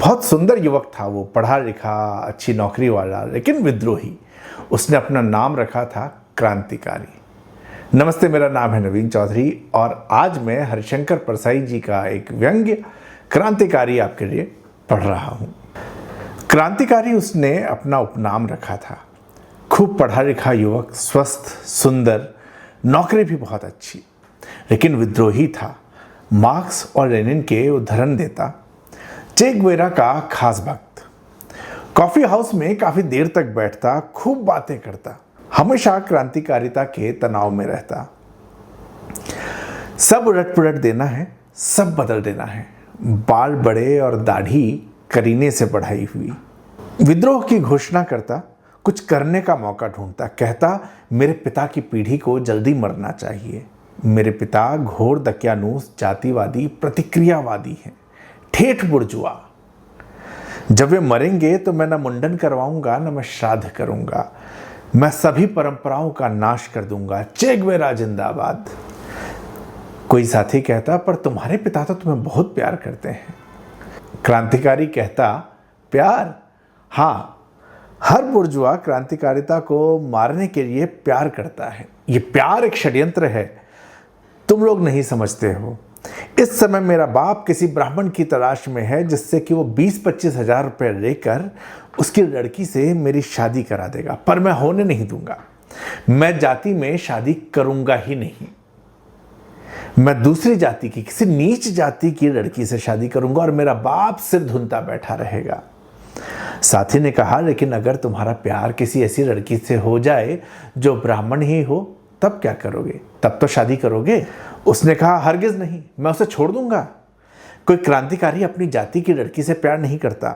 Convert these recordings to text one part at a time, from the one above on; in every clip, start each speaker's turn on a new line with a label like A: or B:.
A: बहुत सुंदर युवक था वो, पढ़ा लिखा, अच्छी नौकरी वाला, लेकिन विद्रोही। उसने अपना नाम रखा था क्रांतिकारी। नमस्ते, मेरा नाम है नवीन चौधरी और आज मैं हरिशंकर परसाई जी का एक व्यंग्य क्रांतिकारी आपके लिए पढ़ रहा हूँ। क्रांतिकारी उसने अपना उपनाम रखा था। खूब पढ़ा लिखा युवक, स्वस्थ, सुंदर, नौकरी भी बहुत अच्छी, लेकिन विद्रोही था। मार्क्स और लेनिन के उद्धरण देता, चे गुवेरा का खास भक्त। कॉफी हाउस में काफी देर तक बैठता, खूब बातें करता, हमेशा क्रांतिकारिता के तनाव में रहता। सब उलट पुलट देना है, सब बदल देना है। बाल बड़े और दाढ़ी करीने से बढ़ाई हुई। विद्रोह की घोषणा करता, कुछ करने का मौका ढूंढता। कहता, मेरे पिता की पीढ़ी को जल्दी मरना चाहिए। मेरे पिता घोर दकियानूस, जातिवादी, प्रतिक्रियावादी हैं, ठेठ बुर्जुआ। जब वे मरेंगे तो मैं न मुंडन करवाऊंगा, न मैं श्राद्ध करूंगा। मैं सभी परंपराओं का नाश कर दूंगा। चे गुवेरा जिंदाबाद। कोई साथी कहता, पर तुम्हारे पिता तो तुम्हें बहुत प्यार करते हैं। क्रांतिकारी कहता, प्यार? हाँ, हर बुर्जुआ क्रांतिकारिता को मारने के लिए प्यार करता है। ये प्यार एक षड्यंत्र है, तुम लोग नहीं समझते हो। इस समय मेरा बाप किसी ब्राह्मण की तलाश में है, जिससे कि वो 20-25 हजार रुपये लेकर उसकी लड़की से मेरी शादी करा देगा, पर मैं होने नहीं दूंगा। मैं जाति में शादी करूंगा ही नहीं। मैं दूसरी जाति की, किसी नीच जाति की लड़की से शादी करूंगा और मेरा बाप सिर धुनता बैठा रहेगा। साथी ने कहा, लेकिन अगर तुम्हारा प्यार किसी ऐसी लड़की से हो जाए जो ब्राह्मण ही हो, तब क्या करोगे? तब तो शादी करोगे? उसने कहा, हरगिज नहीं, मैं उसे छोड़ दूंगा। कोई क्रांतिकारी अपनी जाति की लड़की से प्यार नहीं करता,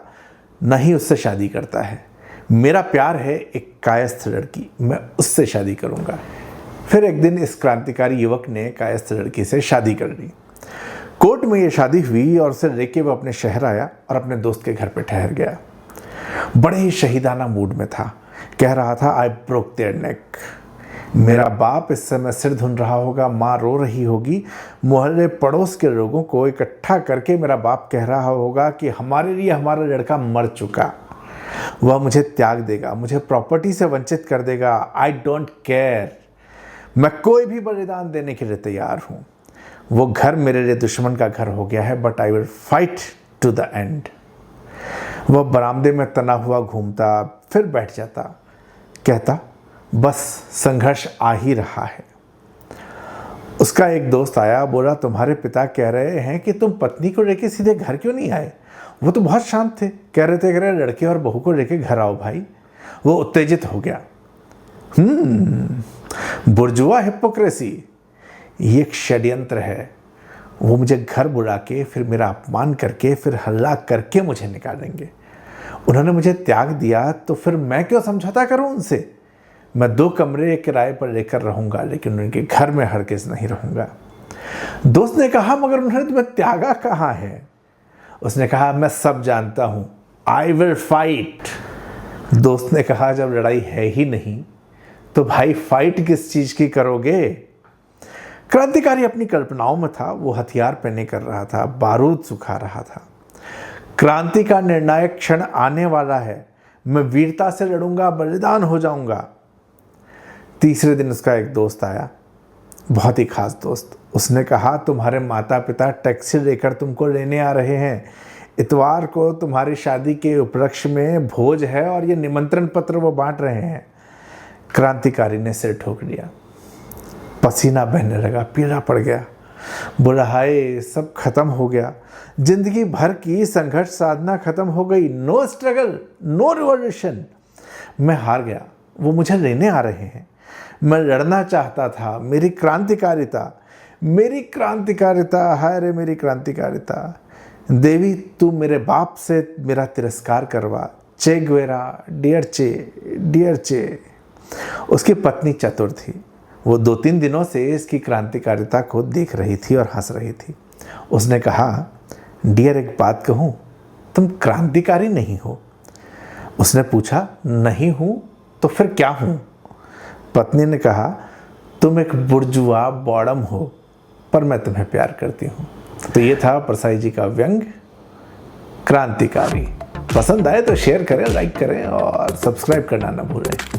A: न ही उससे शादी करता है। मेरा प्यार है एक कायस्थ लड़की, मैं उससे शादी करूंगा। फिर एक दिन इस क्रांतिकारी युवक ने कायस्थ लड़की से शादी कर ली। कोर्ट में ये शादी हुई और उसे लेके वो अपने शहर आया और अपने दोस्त के घर पे ठहर गया। बड़े ही शहीदाना मूड में था। कह रहा था, आई ब्रोक देयर नेक। मेरा बाप इस समय सिर धुन रहा होगा, माँ रो रही होगी, मोहल्ले पड़ोस के लोगों को इकट्ठा करके मेरा बाप कह रहा होगा कि हमारे लिए हमारा लड़का मर चुका, वह मुझे त्याग देगा, मुझे प्रॉपर्टी से वंचित कर देगा। आई डोंट केयर, मैं कोई भी बलिदान देने के लिए तैयार हूँ। वो घर मेरे लिए दुश्मन का घर हो गया है, but I will fight to the end. वह बरामदे में तना हुआ घूमता, फिर बैठ जाता, कहता, बस संघर्ष आ ही रहा है। उसका एक दोस्त आया, बोला, तुम्हारे पिता कह रहे हैं कि तुम पत्नी को लेके सीधे घर क्यों नहीं आए? वो तो बहुत शांत थे, कह रहे लड़के और बहू को लेके घर आओ भाई। वो उत्तेजित हो गया। बुर्जुआ हिपोक्रेसी, ये एक षड्यंत्र है। वो मुझे घर बुला के, फिर मेरा अपमान करके, फिर हल्ला करके मुझे निकालेंगे। उन्होंने मुझे त्याग दिया तो फिर मैं क्यों समझौता करूं उनसे? मैं 2 कमरे किराए पर लेकर रहूंगा, लेकिन उनके घर में हरगिज नहीं रहूंगा। दोस्त ने कहा, मगर उन्होंने तुम्हें त्यागा कहाँ है? उसने कहा, मैं सब जानता हूं, आई विल फाइट। दोस्त ने कहा, जब लड़ाई है ही नहीं तो भाई फाइट किस चीज की करोगे? क्रांतिकारी अपनी कल्पनाओं में था। वो हथियार पहने कर रहा था, बारूद सुखा रहा था। क्रांति का निर्णायक क्षण आने वाला है, मैं वीरता से लड़ूंगा, बलिदान हो जाऊंगा। तीसरे दिन उसका एक दोस्त आया, बहुत ही खास दोस्त। उसने कहा, तुम्हारे माता पिता टैक्सी लेकर तुमको लेने आ रहे हैं। इतवार को तुम्हारी शादी के उपलक्ष्य में भोज है और ये निमंत्रण पत्र वो बांट रहे हैं। क्रांतिकारी ने सिर ठोक लिया, पसीना बहने लगा, पीला पड़ गया। बोला, हाय, सब खत्म हो गया। जिंदगी भर की संघर्ष साधना खत्म हो गई। No struggle, no revolution. मैं हार गया, वो मुझे लेने आ रहे हैं। मैं लड़ना चाहता था। मेरी क्रांतिकारिता, हाय रे मेरी क्रांतिकारिता। देवी, तू मेरे बाप से मेरा तिरस्कार करवा। चे गुवेरा, डियर चे। उसकी पत्नी चतुर थी। वो 2-3 दिनों से इसकी क्रांतिकारिता को देख रही थी और हंस रही थी। उसने कहा, डियर, एक बात कहूँ, तुम क्रांतिकारी नहीं हो। उसने पूछा, नहीं हूँ तो फिर क्या हूँ? पत्नी ने कहा, तुम एक बुर्जुआ बॉडम हो, पर मैं तुम्हें प्यार करती हूँ। तो ये था परसाई जी का व्यंग क्रांतिकारी। पसंद आए तो शेयर करें, लाइक करें और सब्सक्राइब करना ना भूलें।